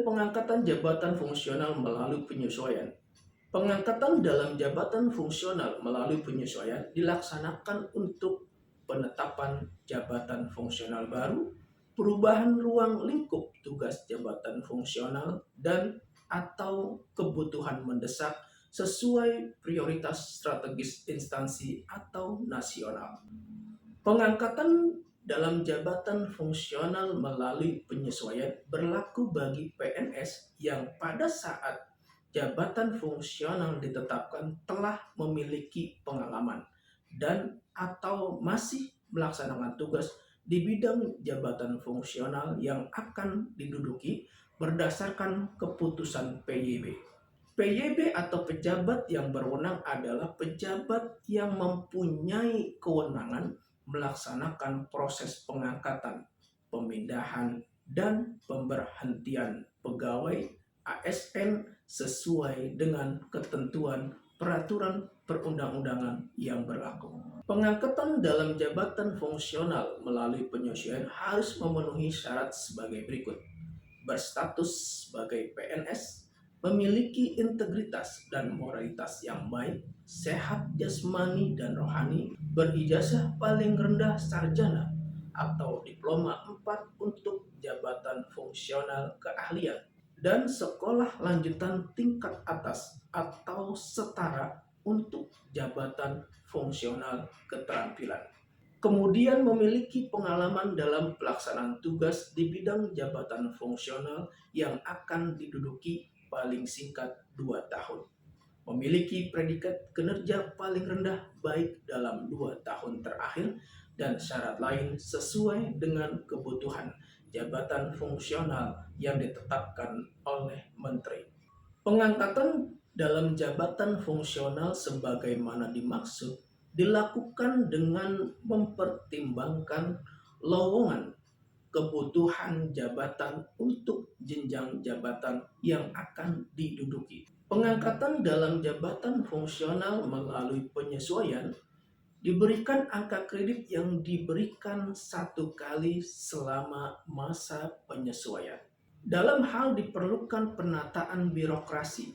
Kemudian pengangkatan jabatan fungsional melalui penyesuaian. Pengangkatan dalam jabatan fungsional melalui penyesuaian dilaksanakan untuk penetapan jabatan fungsional baru, perubahan ruang lingkup tugas jabatan fungsional, dan atau kebutuhan mendesak sesuai prioritas strategis instansi atau nasional. Pengangkatan dalam jabatan fungsional melalui penyesuaian berlaku bagi PNS yang pada saat jabatan fungsional ditetapkan telah memiliki pengalaman dan atau masih melaksanakan tugas di bidang jabatan fungsional yang akan diduduki berdasarkan keputusan PYB. PYB atau pejabat yang berwenang adalah pejabat yang mempunyai kewenangan melaksanakan proses pengangkatan, pemindahan, dan pemberhentian pegawai ASN sesuai dengan ketentuan peraturan perundang-undangan yang berlaku. Pengangkatan dalam jabatan fungsional melalui penyesuaian harus memenuhi syarat sebagai berikut: berstatus sebagai PNS, memiliki integritas dan moralitas yang baik, sehat jasmani dan rohani, berijazah paling rendah sarjana atau diploma 4 untuk jabatan fungsional keahlian, dan sekolah lanjutan tingkat atas atau setara untuk jabatan fungsional keterampilan. Kemudian memiliki pengalaman dalam pelaksanaan tugas di bidang jabatan fungsional yang akan diduduki paling singkat 2 tahun. Memiliki predikat kinerja paling rendah baik dalam 2 tahun terakhir dan syarat lain sesuai dengan kebutuhan jabatan fungsional yang ditetapkan oleh Menteri. Pengangkatan dalam jabatan fungsional sebagaimana dimaksud dilakukan dengan mempertimbangkan lowongan kebutuhan jabatan untuk jenjang jabatan yang akan diduduki. Pengangkatan dalam jabatan fungsional melalui penyesuaian diberikan angka kredit yang diberikan 1 kali selama masa penyesuaian. Dalam hal diperlukan penataan birokrasi,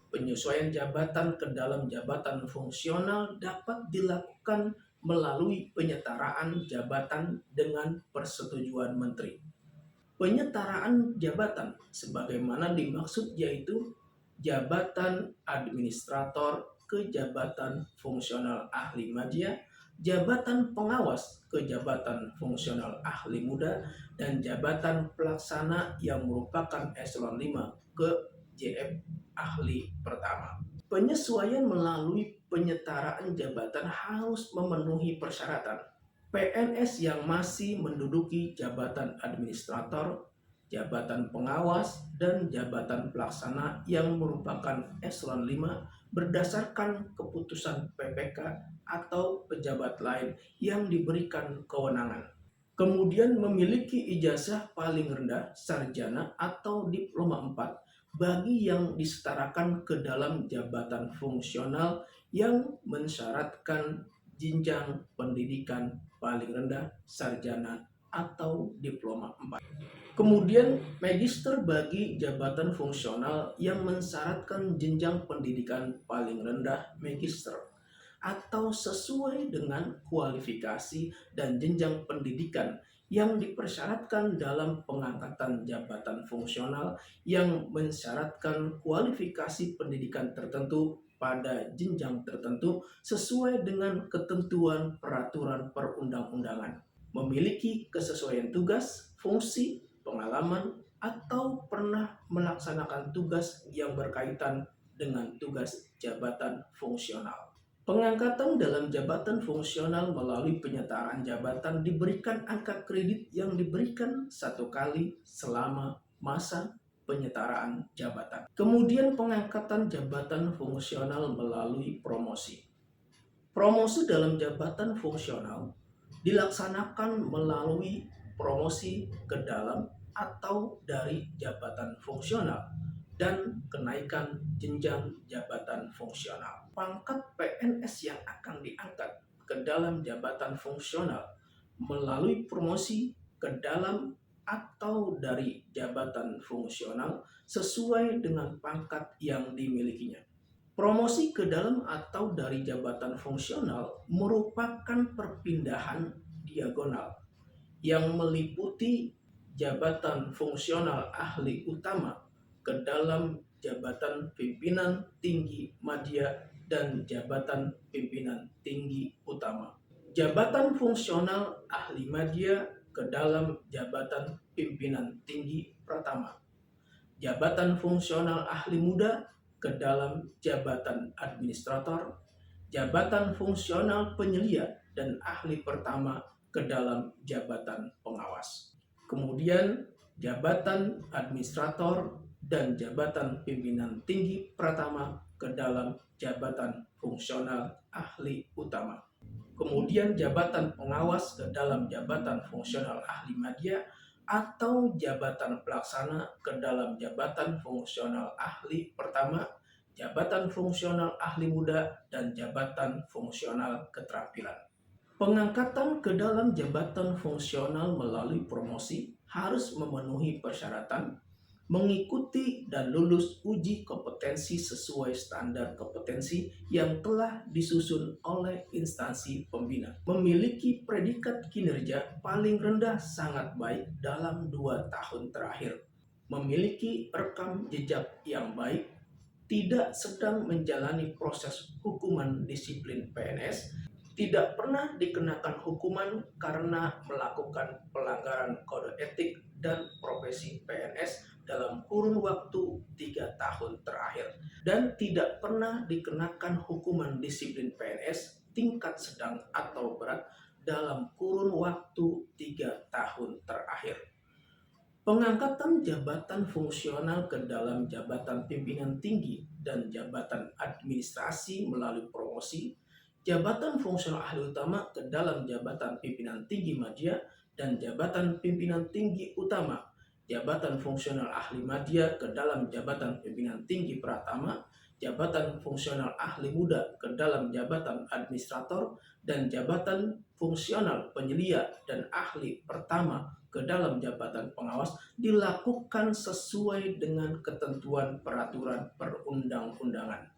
penyesuaian jabatan ke dalam jabatan fungsional dapat dilakukan melalui penyetaraan jabatan dengan persetujuan Menteri. Penyetaraan jabatan sebagaimana dimaksud yaitu jabatan administrator ke jabatan fungsional ahli media, jabatan pengawas ke jabatan fungsional ahli muda, dan jabatan pelaksana yang merupakan eselon 5 ke JF ahli pertama. Penyesuaian melalui penyetaraan jabatan harus memenuhi persyaratan. PNS yang masih menduduki jabatan administrator, jabatan pengawas, dan jabatan pelaksana yang merupakan eselon 5 berdasarkan keputusan PPK atau pejabat lain yang diberikan kewenangan. Kemudian memiliki ijazah paling rendah sarjana atau diploma 4 bagi yang disetarakan ke dalam jabatan fungsional yang mensyaratkan jenjang pendidikan paling rendah sarjana atau diploma 4. Kemudian magister bagi jabatan fungsional yang mensyaratkan jenjang pendidikan paling rendah magister atau sesuai dengan kualifikasi dan jenjang pendidikan yang dipersyaratkan dalam pengangkatan jabatan fungsional yang mensyaratkan kualifikasi pendidikan tertentu pada jenjang tertentu sesuai dengan ketentuan peraturan perundang-undangan. Memiliki kesesuaian tugas, fungsi, pengalaman, atau pernah melaksanakan tugas yang berkaitan dengan tugas jabatan fungsional. Pengangkatan dalam jabatan fungsional melalui penyetaraan jabatan diberikan angka kredit yang diberikan 1 kali selama masa penyetaraan jabatan. Kemudian pengangkatan jabatan fungsional melalui promosi. Promosi dalam jabatan fungsional dilaksanakan melalui promosi ke dalam atau dari jabatan fungsional dan kenaikan jenjang jabatan fungsional. Pangkat PNS yang akan diangkat ke dalam jabatan fungsional melalui promosi ke dalam atau dari jabatan fungsional sesuai dengan pangkat yang dimilikinya. Promosi ke dalam atau dari jabatan fungsional merupakan perpindahan diagonal yang meliputi jabatan fungsional ahli utama ke dalam jabatan pimpinan tinggi madya dan jabatan pimpinan tinggi utama. Jabatan fungsional ahli madya ke dalam jabatan pimpinan tinggi pratama. Jabatan fungsional ahli muda ke dalam jabatan administrator. Jabatan fungsional penyelia dan ahli pertama ke dalam jabatan pengawas. Kemudian jabatan administrator dan jabatan pimpinan tinggi pratama ke dalam jabatan fungsional ahli utama. Kemudian jabatan pengawas ke dalam jabatan fungsional ahli madya atau jabatan pelaksana ke dalam jabatan fungsional ahli pertama, jabatan fungsional ahli muda, dan jabatan fungsional keterampilan. Pengangkatan ke dalam jabatan fungsional melalui promosi harus memenuhi persyaratan mengikuti dan lulus uji kompetensi sesuai standar kompetensi yang telah disusun oleh instansi pembina. Memiliki predikat kinerja paling rendah sangat baik dalam 2 tahun terakhir. Memiliki rekam jejak yang baik, tidak sedang menjalani proses hukuman disiplin PNS, tidak pernah dikenakan hukuman karena melakukan pelanggaran kode etik dan profesi PNS dalam kurun waktu 3 tahun terakhir, dan tidak pernah dikenakan hukuman disiplin PNS tingkat sedang atau berat dalam kurun waktu 3 tahun terakhir. Pengangkatan jabatan fungsional ke dalam jabatan pimpinan tinggi dan jabatan administrasi melalui promosi, jabatan fungsional ahli utama ke dalam jabatan pimpinan tinggi madya dan jabatan pimpinan tinggi utama, jabatan fungsional ahli madya ke dalam jabatan pimpinan tinggi pratama, jabatan fungsional ahli muda ke dalam jabatan administrator, dan jabatan fungsional penyelia dan ahli pertama ke dalam jabatan pengawas dilakukan sesuai dengan ketentuan peraturan perundang-undangan.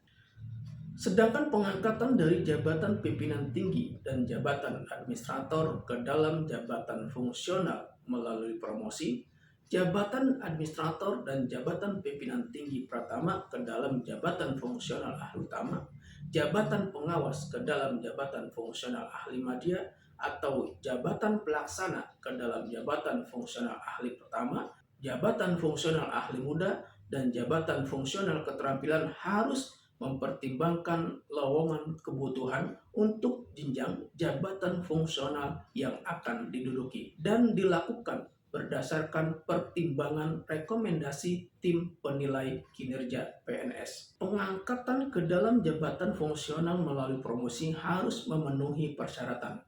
Sedangkan pengangkatan dari jabatan pimpinan tinggi dan jabatan administrator ke dalam jabatan fungsional melalui promosi, jabatan administrator dan jabatan pimpinan tinggi pratama ke dalam jabatan fungsional ahli utama, jabatan pengawas ke dalam jabatan fungsional ahli madya, atau jabatan pelaksana ke dalam jabatan fungsional ahli pertama, jabatan fungsional ahli muda, dan jabatan fungsional keterampilan harus mempertimbangkan lowongan kebutuhan untuk jenjang jabatan fungsional yang akan diduduki dan dilakukan berdasarkan pertimbangan rekomendasi tim penilai kinerja PNS. Pengangkatan ke dalam jabatan fungsional melalui promosi harus memenuhi persyaratan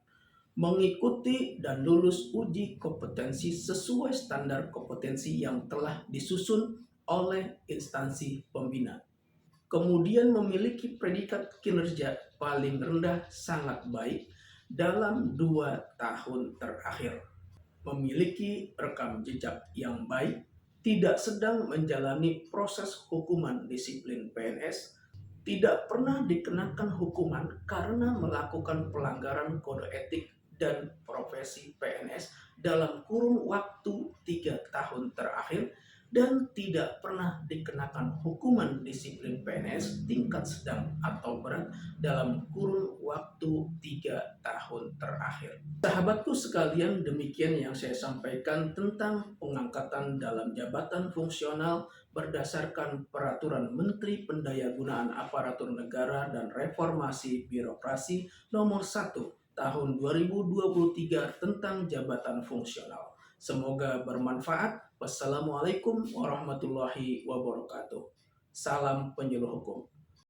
mengikuti dan lulus uji kompetensi sesuai standar kompetensi yang telah disusun oleh instansi pembina. Kemudian memiliki predikat kinerja paling rendah sangat baik dalam 2 tahun terakhir. Memiliki rekam jejak yang baik, tidak sedang menjalani proses hukuman disiplin PNS, tidak pernah dikenakan hukuman karena melakukan pelanggaran kode etik dan profesi PNS dalam kurun waktu 3 tahun terakhir, dan tidak pernah dikenakan hukuman disiplin PNS tingkat sedang atau berat dalam kurun waktu 3 tahun terakhir. Sahabatku sekalian, demikian yang saya sampaikan tentang pengangkatan dalam jabatan fungsional berdasarkan Peraturan Menteri Pendayagunaan Aparatur Negara dan Reformasi Birokrasi Nomor 1 Tahun 2023 tentang jabatan fungsional. Semoga bermanfaat. Wassalamualaikum warahmatullahi wabarakatuh. Salam penyuluh hukum.